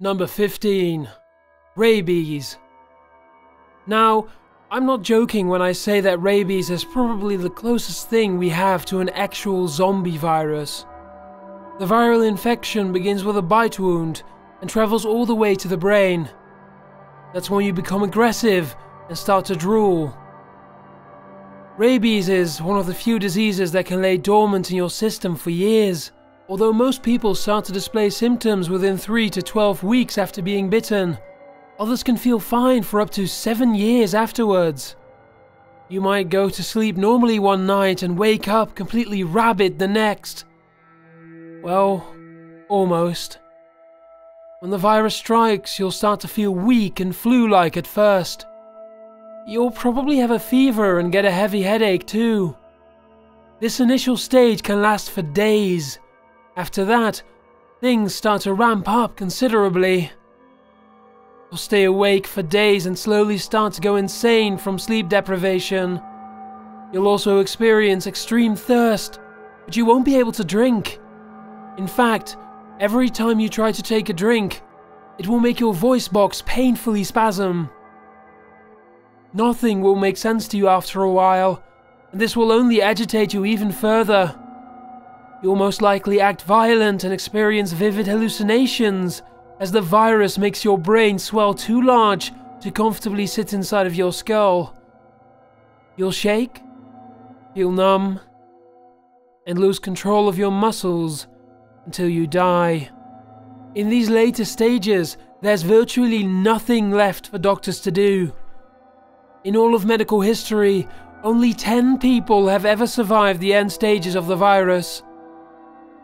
Number 15. Rabies. Now, I'm not joking when I say that rabies is probably the closest thing we have to an actual zombie virus. The viral infection begins with a bite wound and travels all the way to the brain. That's when you become aggressive and start to drool. Rabies is one of the few diseases that can lay dormant in your system for years. Although most people start to display symptoms within 3 to 12 weeks after being bitten, others can feel fine for up to 7 years afterwards. You might go to sleep normally one night and wake up completely rabid the next. Well, almost. When the virus strikes, you'll start to feel weak and flu-like at first. You'll probably have a fever and get a heavy headache too. This initial stage can last for days. After that, things start to ramp up considerably. You'll stay awake for days and slowly start to go insane from sleep deprivation. You'll also experience extreme thirst, but you won't be able to drink. In fact, every time you try to take a drink, it will make your voice box painfully spasm. Nothing will make sense to you after a while, and this will only agitate you even further. You'll most likely act violent and experience vivid hallucinations, as the virus makes your brain swell too large to comfortably sit inside of your skull. You'll shake, feel numb, and lose control of your muscles until you die. In these later stages, there's virtually nothing left for doctors to do. In all of medical history, only 10 people have ever survived the end stages of the virus.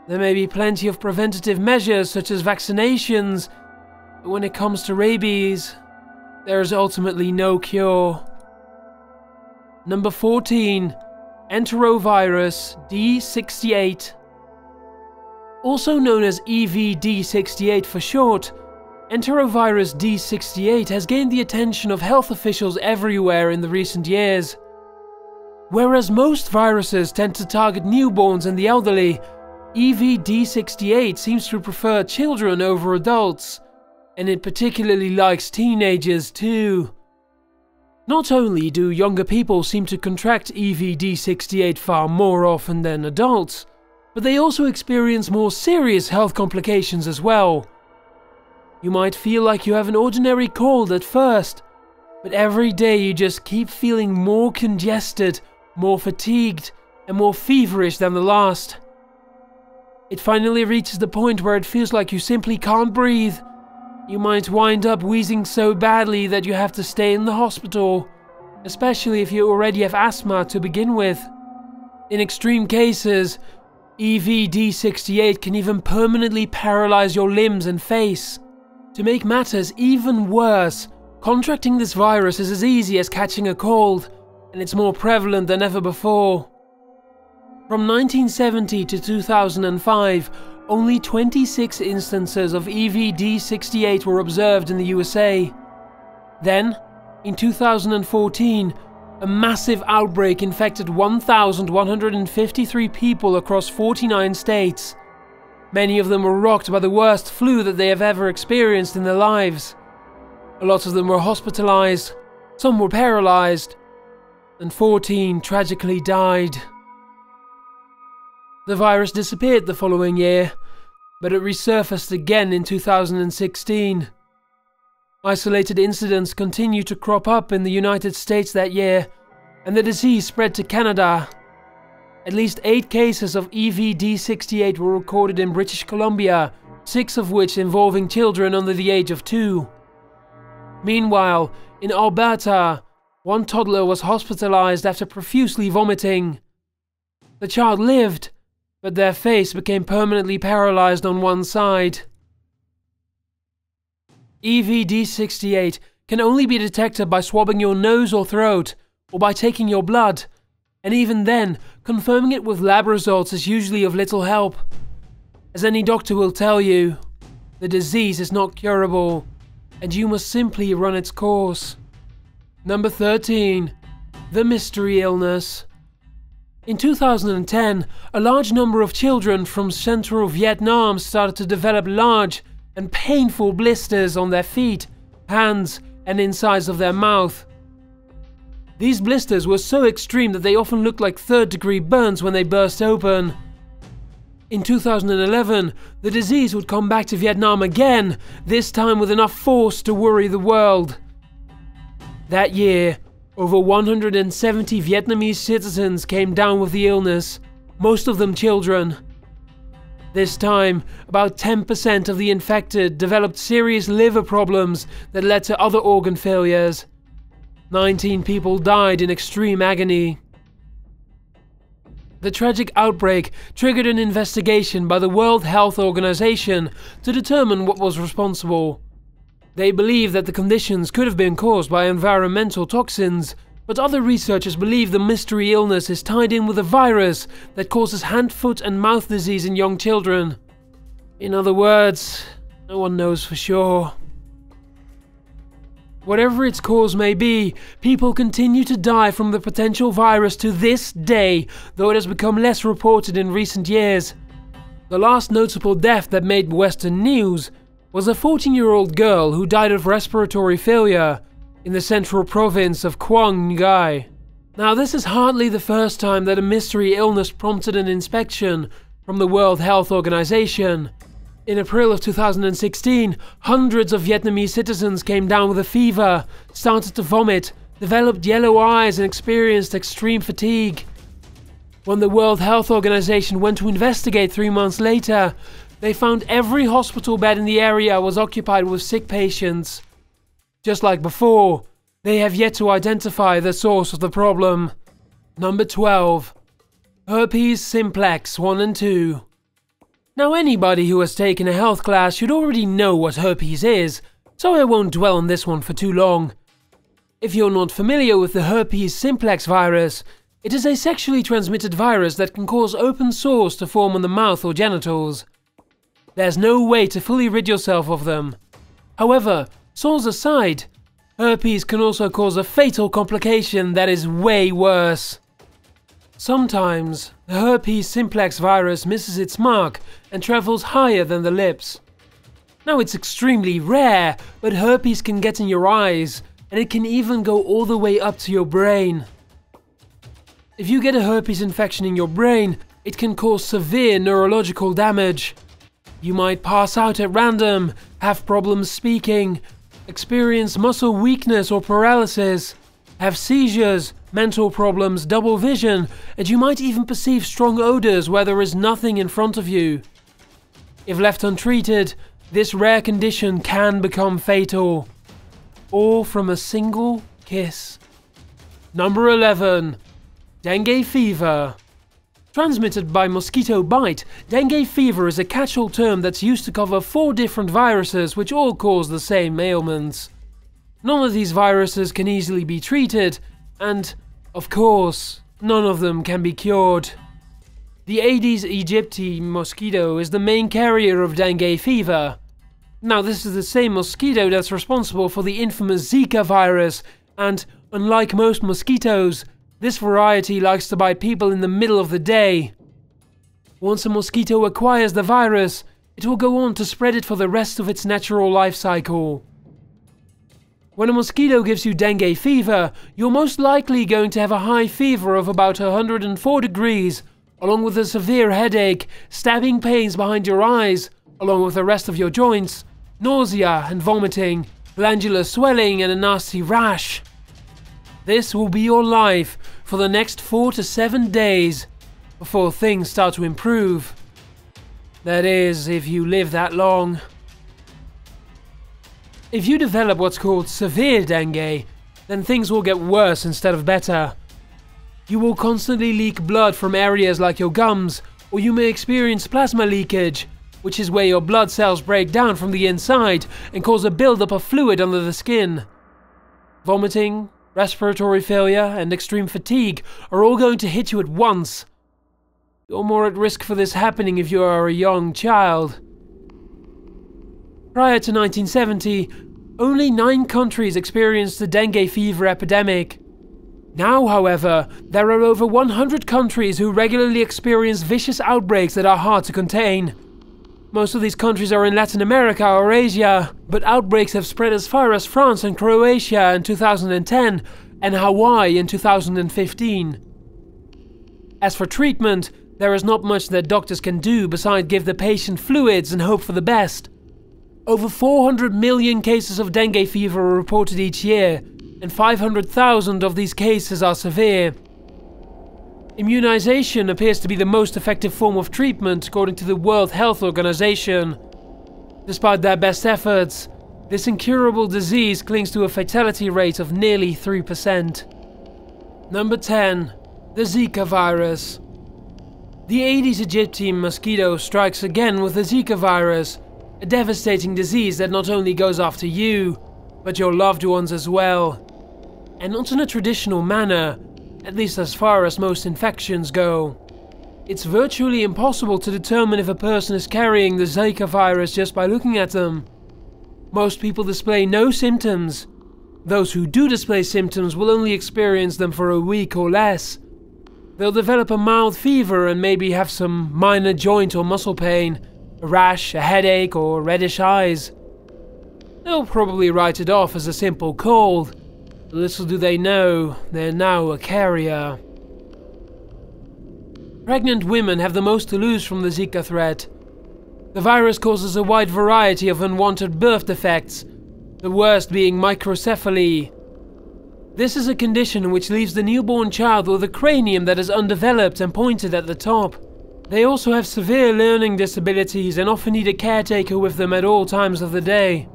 There may be plenty of preventative measures such as vaccinations, but when it comes to rabies, there is ultimately no cure. Number 14. Hantavirus D68. Also known as EVD68 for short, Hantavirus D68 has gained the attention of health officials everywhere in the recent years. Whereas most viruses tend to target newborns and the elderly, EVD68 seems to prefer children over adults, and it particularly likes teenagers too. Not only do younger people seem to contract EVD68 far more often than adults, but they also experience more serious health complications as well. You might feel like you have an ordinary cold at first, but every day you just keep feeling more congested, more fatigued, and more feverish than the last. It finally reaches the point where it feels like you simply can't breathe. You might wind up wheezing so badly that you have to stay in the hospital, especially if you already have asthma to begin with. In extreme cases, EVD68 can even permanently paralyze your limbs and face. To make matters even worse, contracting this virus is as easy as catching a cold, and it's more prevalent than ever before. From 1970 to 2005, only 26 instances of EVD68 were observed in the USA. Then, in 2014, a massive outbreak infected 1,153 people across 49 states. Many of them were rocked by the worst flu that they have ever experienced in their lives. A lot of them were hospitalized, some were paralyzed, and 14 tragically died. The virus disappeared the following year, but it resurfaced again in 2016. Isolated incidents continued to crop up in the United States that year, and the disease spread to Canada. At least 8 cases of EVD68 were recorded in British Columbia, 6 of which involving children under the age of 2. Meanwhile, in Alberta, one toddler was hospitalized after profusely vomiting. The child lived, but their face became permanently paralyzed on one side. EVD68 can only be detected by swabbing your nose or throat, or by taking your blood, and even then, confirming it with lab results is usually of little help. As any doctor will tell you, the disease is not curable, and you must simply run its course. Number 13. The mystery illness. In 2010, a large number of children from central Vietnam started to develop large, and painful blisters on their feet, hands, and insides of their mouth. These blisters were so extreme that they often looked like third-degree burns when they burst open. In 2011, the disease would come back to Vietnam again, this time with enough force to worry the world. That year, over 170 Vietnamese citizens came down with the illness, most of them children. This time, about 10% of the infected developed serious liver problems that led to other organ failures. 19 people died in extreme agony. The tragic outbreak triggered an investigation by the World Health Organization to determine what was responsible. They believe that the conditions could have been caused by environmental toxins, but other researchers believe the mystery illness is tied in with a virus that causes hand, foot, and mouth disease in young children. In other words, no one knows for sure. Whatever its cause may be, people continue to die from the potential virus to this day, though it has become less reported in recent years. The last notable death that made Western news was a 14-year-old girl who died of respiratory failure in the central province of Quang Ngai. Now, this is hardly the first time that a mystery illness prompted an inspection from the World Health Organization. In April of 2016, hundreds of Vietnamese citizens came down with a fever, started to vomit, developed yellow eyes, and experienced extreme fatigue. When the World Health Organization went to investigate 3 months later, they found every hospital bed in the area was occupied with sick patients. Just like before, they have yet to identify the source of the problem. Number 12. Herpes simplex 1 and 2. Now, anybody who has taken a health class should already know what herpes is, so I won't dwell on this one for too long. If you're not familiar with the herpes simplex virus, it is a sexually transmitted virus that can cause open sores to form on the mouth or genitals. There's no way to fully rid yourself of them. However, sores aside, herpes can also cause a fatal complication that is way worse. Sometimes, the herpes simplex virus misses its mark and travels higher than the lips. Now, it's extremely rare, but herpes can get in your eyes, and it can even go all the way up to your brain. If you get a herpes infection in your brain, it can cause severe neurological damage. You might pass out at random, have problems speaking, experience muscle weakness or paralysis, have seizures, mental problems, double vision, and you might even perceive strong odors where there is nothing in front of you. If left untreated, this rare condition can become fatal. All from a single kiss. Number 11. Dengue fever. Transmitted by mosquito bite, dengue fever is a catch-all term that's used to cover 4 different viruses which all cause the same ailments. None of these viruses can easily be treated, and, of course, none of them can be cured. The Aedes aegypti mosquito is the main carrier of dengue fever. Now, this is the same mosquito that's responsible for the infamous Zika virus, and, unlike most mosquitoes, this variety likes to bite people in the middle of the day. Once a mosquito acquires the virus, it will go on to spread it for the rest of its natural life cycle. When a mosquito gives you dengue fever, you're most likely going to have a high fever of about 104 degrees, along with a severe headache, stabbing pains behind your eyes, along with the rest of your joints, nausea and vomiting, glandular swelling, and a nasty rash. This will be your life for the next 4 to 7 days before things start to improve. That is, if you live that long. If you develop what's called severe dengue, then things will get worse instead of better. You will constantly leak blood from areas like your gums, or you may experience plasma leakage, which is where your blood cells break down from the inside and cause a buildup of fluid under the skin. Vomiting, respiratory failure, and extreme fatigue are all going to hit you at once. You're more at risk for this happening if you are a young child. Prior to 1970, only 9 countries experienced the dengue fever epidemic. Now, however, there are over 100 countries who regularly experience vicious outbreaks that are hard to contain. Most of these countries are in Latin America or Asia, but outbreaks have spread as far as France and Croatia in 2010 and Hawaii in 2015. As for treatment, there is not much that doctors can do besides give the patient fluids and hope for the best. Over 400 million cases of dengue fever are reported each year, and 500,000 of these cases are severe. Immunization appears to be the most effective form of treatment according to the World Health Organization. Despite their best efforts, this incurable disease clings to a fatality rate of nearly 3%. Number 10. The Zika virus. The Aedes aegypti mosquito strikes again with the Zika virus, a devastating disease that not only goes after you, but your loved ones as well. And not in a traditional manner, at least as far as most infections go. It's virtually impossible to determine if a person is carrying the Zika virus just by looking at them. Most people display no symptoms. Those who do display symptoms will only experience them for a week or less. They'll develop a mild fever and maybe have some minor joint or muscle pain, a rash, a headache, or reddish eyes. They'll probably write it off as a simple cold. Little do they know, they're now a carrier. Pregnant women have the most to lose from the Zika threat. The virus causes a wide variety of unwanted birth defects, the worst being microcephaly. This is a condition which leaves the newborn child with a cranium that is undeveloped and pointed at the top. They also have severe learning disabilities and often need a caretaker with them at all times of the day.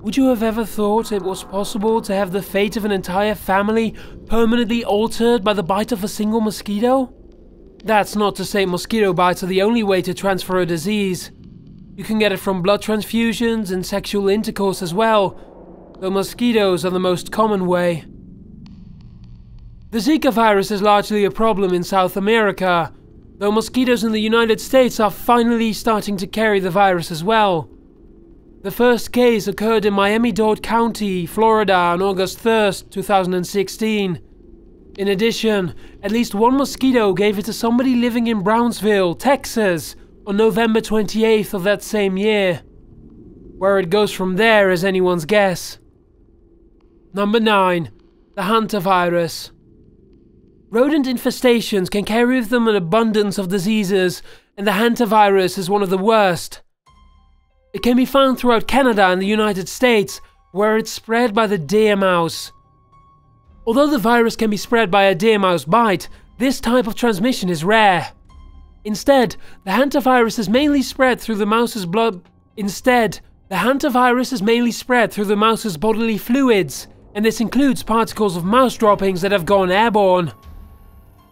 Would you have ever thought it was possible to have the fate of an entire family permanently altered by the bite of a single mosquito? That's not to say mosquito bites are the only way to transfer a disease. You can get it from blood transfusions and sexual intercourse as well, though mosquitoes are the most common way. The Zika virus is largely a problem in South America, though mosquitoes in the United States are finally starting to carry the virus as well. The first case occurred in Miami-Dade County, Florida on August 1st, 2016. In addition, at least one mosquito gave it to somebody living in Brownsville, Texas, on November 28th of that same year. Where it goes from there is anyone's guess. Number 9. The Hantavirus. Rodent infestations can carry with them an abundance of diseases, and the Hantavirus is one of the worst. It can be found throughout Canada and the United States, where it's spread by the deer mouse. Although the virus can be spread by a deer mouse bite, this type of transmission is rare. Instead, the hantavirus is mainly spread through the mouse's bodily fluids, and this includes particles of mouse droppings that have gone airborne.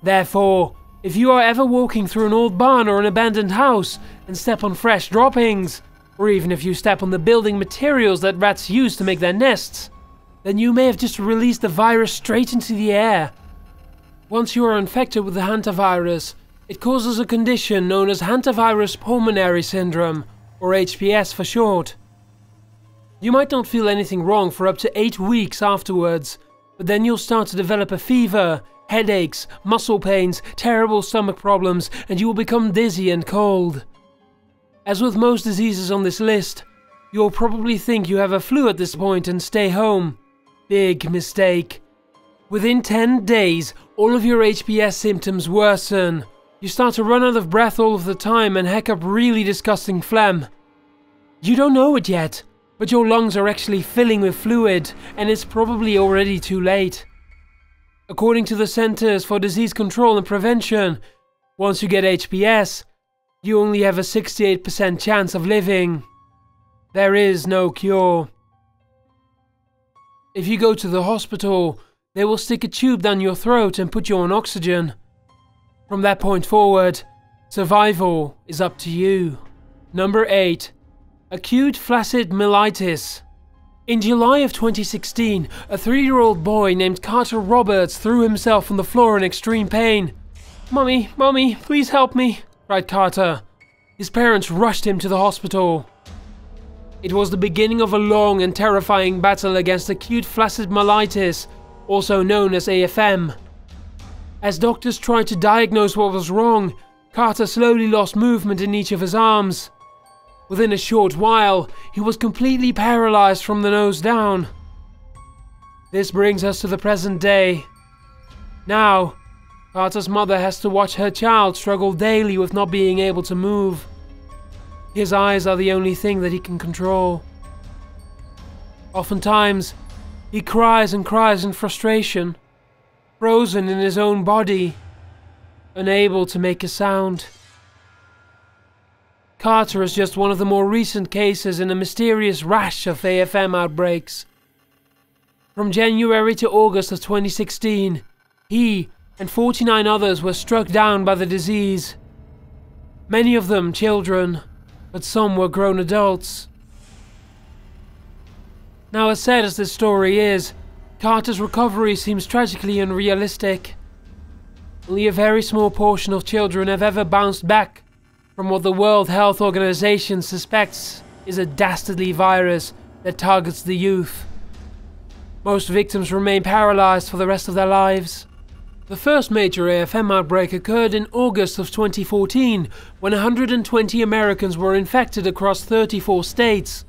Therefore, if you are ever walking through an old barn or an abandoned house and step on fresh droppings, or even if you step on the building materials that rats use to make their nests, then you may have just released the virus straight into the air. Once you are infected with the hantavirus, it causes a condition known as hantavirus pulmonary syndrome, or HPS for short. You might not feel anything wrong for up to 8 weeks afterwards, but then you'll start to develop a fever, headaches, muscle pains, terrible stomach problems, and you will become dizzy and cold. As with most diseases on this list, you'll probably think you have a flu at this point and stay home. Big mistake. Within 10 days, all of your HPS symptoms worsen. You start to run out of breath all of the time and heck up really disgusting phlegm. You don't know it yet, but your lungs are actually filling with fluid, and it's probably already too late. According to the Centers for Disease Control and Prevention, once you get HPS, you only have a 68% chance of living. There is no cure. If you go to the hospital, they will stick a tube down your throat and put you on oxygen. From that point forward, survival is up to you. Number 8. Acute flaccidmyelitis. In July of 2016, a 3-year-old boy named Carter Roberts threw himself on the floor in extreme pain. "Mommy, Mommy, please help me," cried Carter. His parents rushed him to the hospital. It was the beginning of a long and terrifying battle against acute flaccidmyelitis, also known as AFM. As doctors tried to diagnose what was wrong, Carter slowly lost movement in each of his arms. Within a short while, he was completely paralyzed from the nose down. This brings us to the present day. Now, Carter's mother has to watch her child struggle daily with not being able to move. His eyes are the only thing that he can control. Oftentimes, he cries and cries in frustration, frozen in his own body, unable to make a sound. Carter is just one of the more recent cases in a mysterious rash of AFM outbreaks. From January to August of 2016, he and 49 others were struck down by the disease. Many of them children, but some were grown adults. Now, as sad as this story is, Carter's recovery seems tragically unrealistic. Only a very small portion of children have ever bounced back from what the World Health Organization suspects is a dastardly virus that targets the youth. Most victims remain paralyzed for the rest of their lives. The first major AFM outbreak occurred in August of 2014, when 120 Americans were infected across 34 states.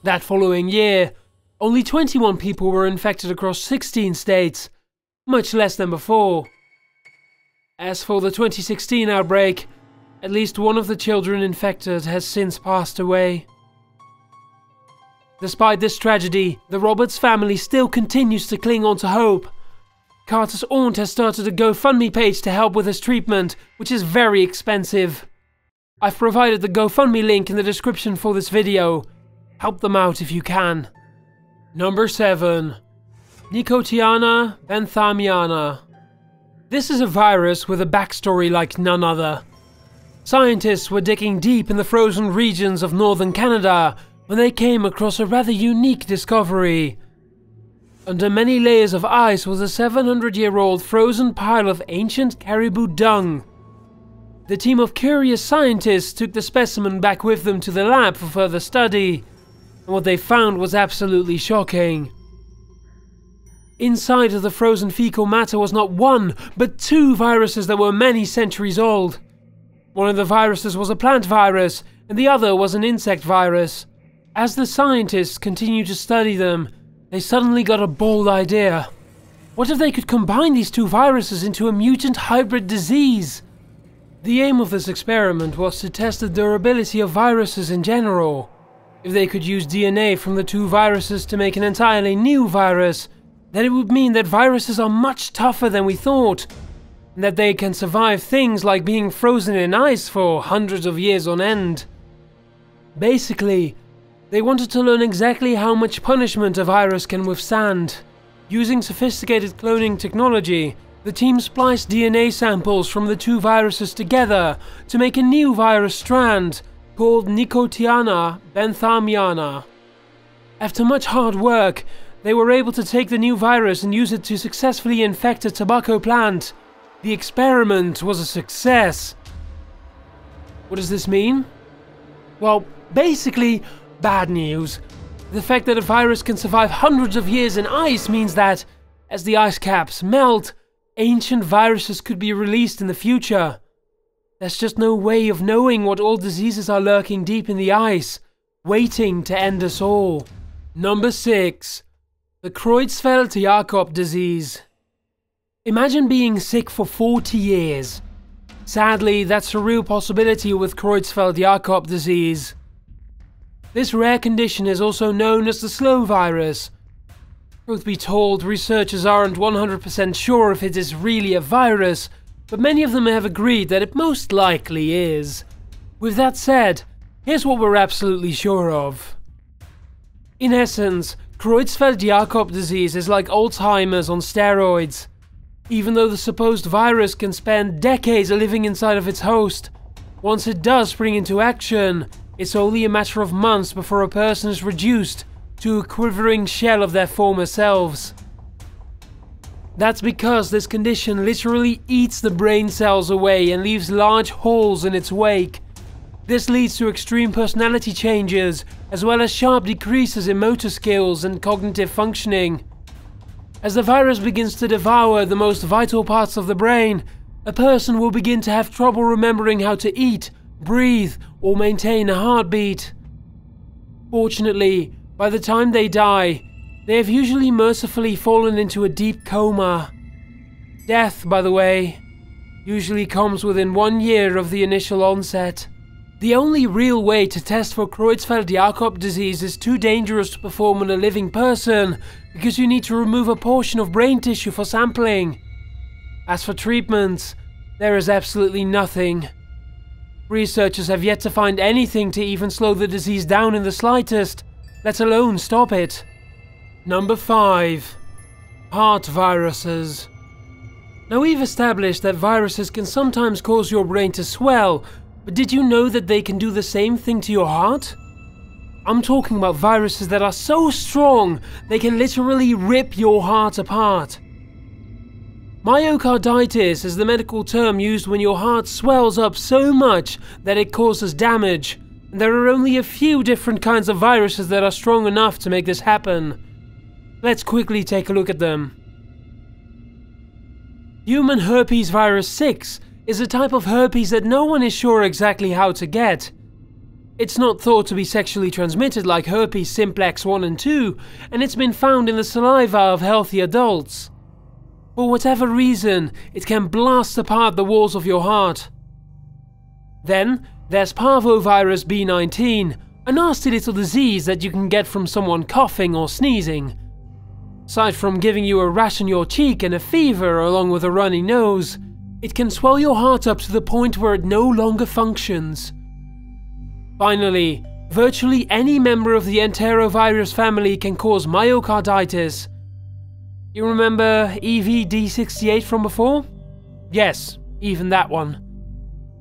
That following year, only 21 people were infected across 16 states, much less than before. As for the 2016 outbreak, at least one of the children infected has since passed away. Despite this tragedy, the Roberts family still continues to cling on to hope. Carter's aunt has started a GoFundMe page to help with his treatment, which is very expensive. I've provided the GoFundMe link in the description for this video. Help them out if you can. Number 7. Nicotiana benthamiana. This is a virus with a backstory like none other. Scientists were digging deep in the frozen regions of northern Canada when they came across a rather unique discovery. Under many layers of ice was a 700-year-old frozen pile of ancient caribou dung. The team of curious scientists took the specimen back with them to the lab for further study, and what they found was absolutely shocking. Inside of the frozen fecal matter was not one, but 2 viruses that were many centuries old. One of the viruses was a plant virus, and the other was an insect virus. As the scientists continued to study them, they suddenly got a bold idea. What if they could combine these 2 viruses into a mutant hybrid disease? The aim of this experiment was to test the durability of viruses in general. If they could use DNA from the 2 viruses to make an entirely new virus, then it would mean that viruses are much tougher than we thought, and that they can survive things like being frozen in ice for hundreds of years on end. Basically, they wanted to learn exactly how much punishment a virus can withstand. Using sophisticated cloning technology, the team spliced DNA samples from the 2 viruses together to make a new virus strand called Nicotiana benthamiana. After much hard work, they were able to take the new virus and use it to successfully infect a tobacco plant. The experiment was a success. What does this mean? Well, basically, bad news. The fact that a virus can survive hundreds of years in ice means that, as the ice caps melt, ancient viruses could be released in the future. There's just no way of knowing what old diseases are lurking deep in the ice, waiting to end us all. Number 6. The CreutzfeldtJakob Disease. Imagine being sick for 40 years. Sadly, that's a real possibility with Creutzfeldt-Jakob disease. This rare condition is also known as the slow virus. Truth be told, researchers aren't 100% sure if it is really a virus, but many of them have agreed that it most likely is. With that said, here's what we're absolutely sure of. In essence, Creutzfeldt-Jakob disease is like Alzheimer's on steroids. Even though the supposed virus can spend decades living inside of its host, once it does spring into action, it's only a matter of months before a person is reduced to a quivering shell of their former selves. That's because this condition literally eats the brain cells away and leaves large holes in its wake. This leads to extreme personality changes, as well as sharp decreases in motor skills and cognitive functioning. As the virus begins to devour the most vital parts of the brain, a person will begin to have trouble remembering how to eat, breathe, or maintain a heartbeat. Fortunately, by the time they die, they have usually mercifully fallen into a deep coma. Death, by the way, usually comes within 1 year of the initial onset. The only real way to test for CreutzfeldtJakob disease is too dangerous to perform on a living person because you need to remove a portion of brain tissue for sampling. As for treatments, there is absolutely nothing. Researchers have yet to find anything to even slow the disease down in the slightest, let alone stop it. Number 5. Heart viruses. Now we've established that viruses can sometimes cause your brain to swell, but did you know that they can do the same thing to your heart? I'm talking about viruses that are so strong they can literally rip your heart apart. Myocarditis is the medical term used when your heart swells up so much that it causes damage, and there are only a few different kinds of viruses that are strong enough to make this happen. Let's quickly take a look at them. Human herpes virus 6 is a type of herpes that no one is sure exactly how to get. It's not thought to be sexually transmitted like herpes simplex 1 and 2, and it's been found in the saliva of healthy adults. For whatever reason, it can blast apart the walls of your heart. Then, there's parvovirus B19, a nasty little disease that you can get from someone coughing or sneezing. Aside from giving you a rash on your cheek and a fever along with a runny nose, it can swell your heart up to the point where it no longer functions. Finally, virtually any member of the enterovirus family can cause myocarditis. You remember EVD68 from before? Yes, even that one.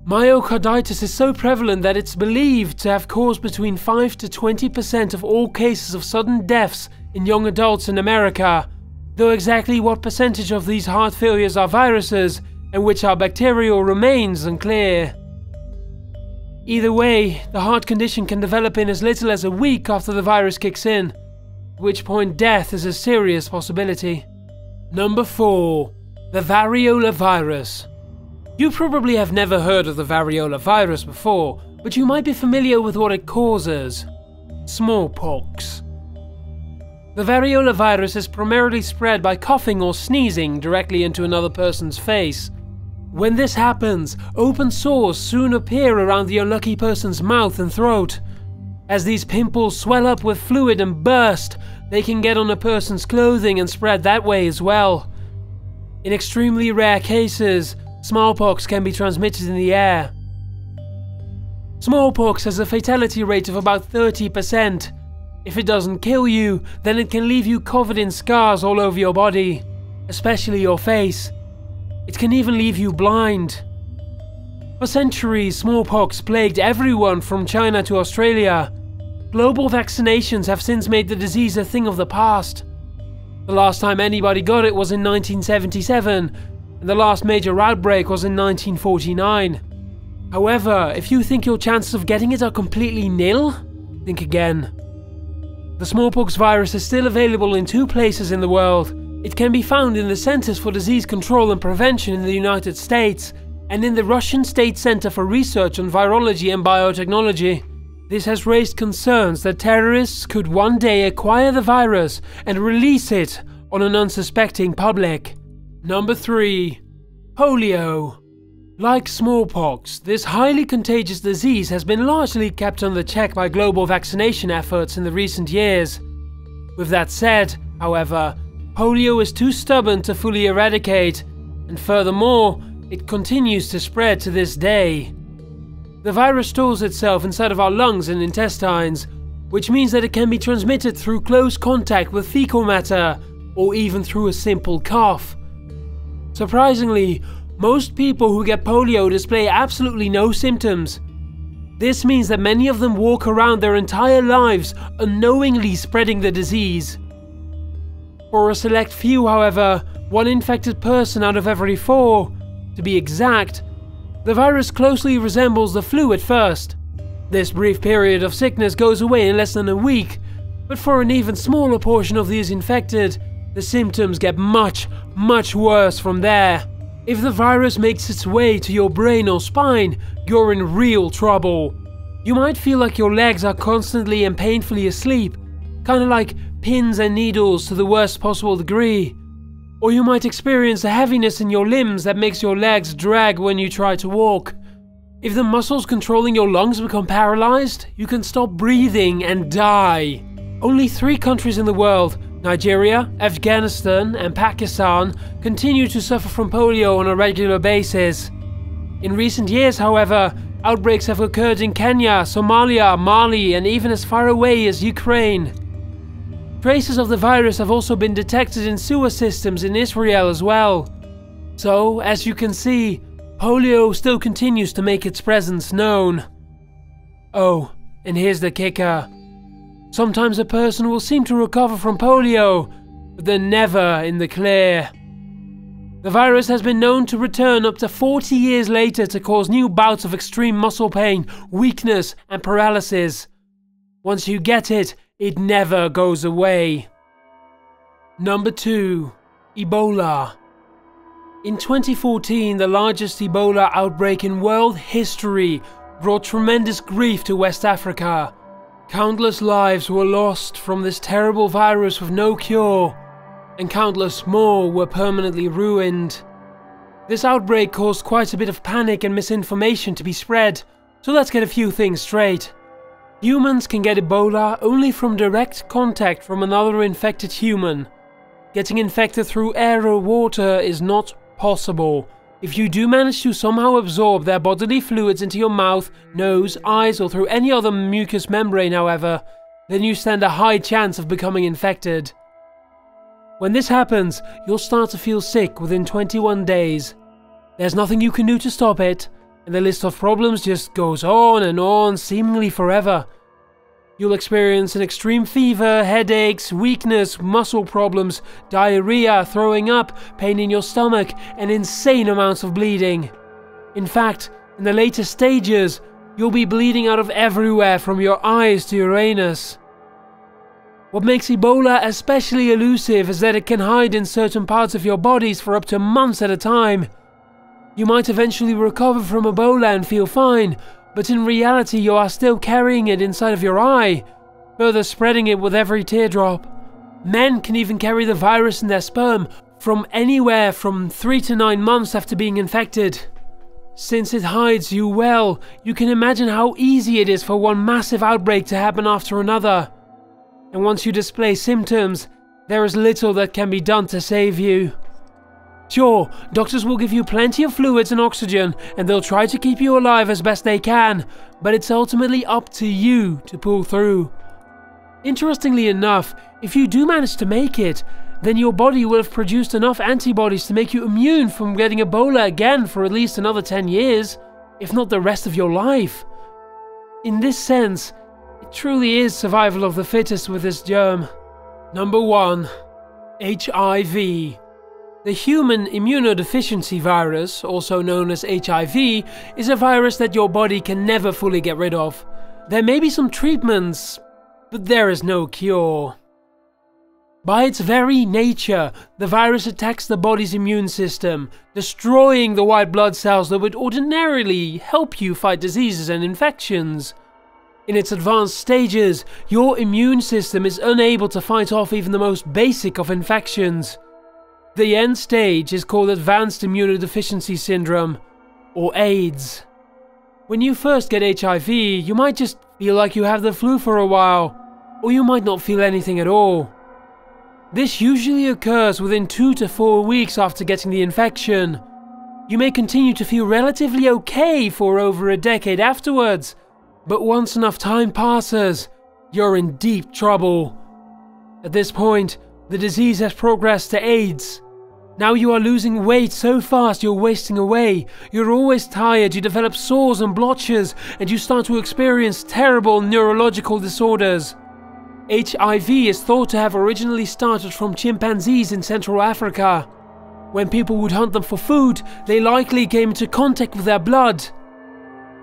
Myocarditis is so prevalent that it's believed to have caused between 5 to 20% of all cases of sudden deaths in young adults in America, though exactly what percentage of these heart failures are viruses and which are bacterial remains unclear. Either way, the heart condition can develop in as little as a week after the virus kicks in, at which point death is a serious possibility. Number 4. The Variola Virus. You probably have never heard of the Variola Virus before, but you might be familiar with what it causes. Smallpox. The Variola virus is primarily spread by coughing or sneezing directly into another person's face. When this happens, open sores soon appear around the unlucky person's mouth and throat. As these pimples swell up with fluid and burst, they can get on a person's clothing and spread that way as well. In extremely rare cases, smallpox can be transmitted in the air. Smallpox has a fatality rate of about 30%. If it doesn't kill you, then it can leave you covered in scars all over your body, especially your face. It can even leave you blind. For centuries, smallpox plagued everyone from China to Australia. Global vaccinations have since made the disease a thing of the past. The last time anybody got it was in 1977, and the last major outbreak was in 1949. However, if you think your chances of getting it are completely nil, think again. The smallpox virus is still available in 2 places in the world. It can be found in the Centers for Disease Control and Prevention in the United States and in the Russian State Center for Research on Virology and Biotechnology. This has raised concerns that terrorists could one day acquire the virus and release it on an unsuspecting public. Number 3. Polio. Like smallpox, this highly contagious disease has been largely kept under check by global vaccination efforts in the recent years. With that said, however, polio is too stubborn to fully eradicate, and furthermore, it continues to spread to this day. The virus stores itself inside of our lungs and intestines, which means that it can be transmitted through close contact with fecal matter, or even through a simple cough. Surprisingly, most people who get polio display absolutely no symptoms. This means that many of them walk around their entire lives unknowingly spreading the disease. For a select few, however, 1 infected person out of every 4, to be exact, the virus closely resembles the flu at first. This brief period of sickness goes away in less than a week, but for an even smaller portion of these infected, the symptoms get much worse from there. If the virus makes its way to your brain or spine, you're in real trouble. You might feel like your legs are constantly and painfully asleep, kind of like pins and needles to the worst possible degree. Or you might experience a heaviness in your limbs that makes your legs drag when you try to walk. If the muscles controlling your lungs become paralyzed, you can stop breathing and die. Only 3 countries in the world, Nigeria, Afghanistan, and Pakistan, continue to suffer from polio on a regular basis. In recent years, however, outbreaks have occurred in Kenya, Somalia, Mali, and even as far away as Ukraine. Traces of the virus have also been detected in sewer systems in Israel as well. So, as you can see, polio still continues to make its presence known. Oh, and here's the kicker. Sometimes a person will seem to recover from polio, but they're never in the clear. The virus has been known to return up to 40 years later to cause new bouts of extreme muscle pain, weakness, and paralysis. Once you get it, it never goes away. Number 2. Ebola. In 2014, the largest Ebola outbreak in world history brought tremendous grief to West Africa. Countless lives were lost from this terrible virus with no cure, and countless more were permanently ruined. This outbreak caused quite a bit of panic and misinformation to be spread, so let's get a few things straight. Humans can get Ebola only from direct contact from another infected human. Getting infected through air or water is not possible. If you do manage to somehow absorb their bodily fluids into your mouth, nose, eyes, or through any other mucous membrane, however, then you stand a high chance of becoming infected. When this happens, you'll start to feel sick within 21 days. There's nothing you can do to stop it, and the list of problems just goes on, seemingly forever. You'll experience an extreme fever, headaches, weakness, muscle problems, diarrhea, throwing up, pain in your stomach, and insane amounts of bleeding. In fact, in the later stages, you'll be bleeding out of everywhere from your eyes to your anus. What makes Ebola especially elusive is that it can hide in certain parts of your bodies for up to months at a time. You might eventually recover from Ebola and feel fine, but in reality you are still carrying it inside of your eye, further spreading it with every teardrop. Men can even carry the virus in their sperm from anywhere from 3 to 9 months after being infected. Since it hides you well, you can imagine how easy it is for one massive outbreak to happen after another. And once you display symptoms, there is little that can be done to save you. Sure, doctors will give you plenty of fluids and oxygen, and they'll try to keep you alive as best they can, but it's ultimately up to you to pull through. Interestingly enough, if you do manage to make it, then your body will have produced enough antibodies to make you immune from getting Ebola again for at least another 10 years, if not the rest of your life. In this sense, it truly is survival of the fittest with this germ. Number 1. HIV. The human immunodeficiency virus, also known as HIV, is a virus that your body can never fully get rid of. There may be some treatments, but there is no cure. By its very nature, the virus attacks the body's immune system, destroying the white blood cells that would ordinarily help you fight diseases and infections. In its advanced stages, your immune system is unable to fight off even the most basic of infections. The end stage is called Advanced Immunodeficiency Syndrome, or AIDS. When you first get HIV, you might just feel like you have the flu for a while, or you might not feel anything at all. This usually occurs within 2 to 4 weeks after getting the infection. You may continue to feel relatively okay for over a decade afterwards, but once enough time passes, you're in deep trouble. At this point, the disease has progressed to AIDS. Now you are losing weight so fast you're wasting away. You're always tired, you develop sores and blotches, and you start to experience terrible neurological disorders. HIV is thought to have originally started from chimpanzees in Central Africa. When people would hunt them for food, they likely came into contact with their blood.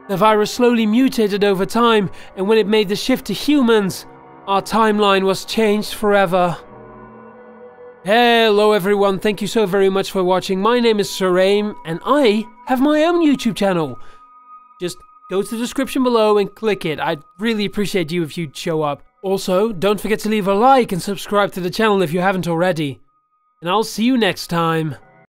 The virus slowly mutated over time, and when it made the shift to humans, our timeline was changed forever. Hello everyone, thank you so very much for watching. My name is Sir Aim, and I have my own YouTube channel. Just go to the description below and click it. I'd really appreciate you if you'd show up. Also, don't forget to leave a like and subscribe to the channel if you haven't already. And I'll see you next time.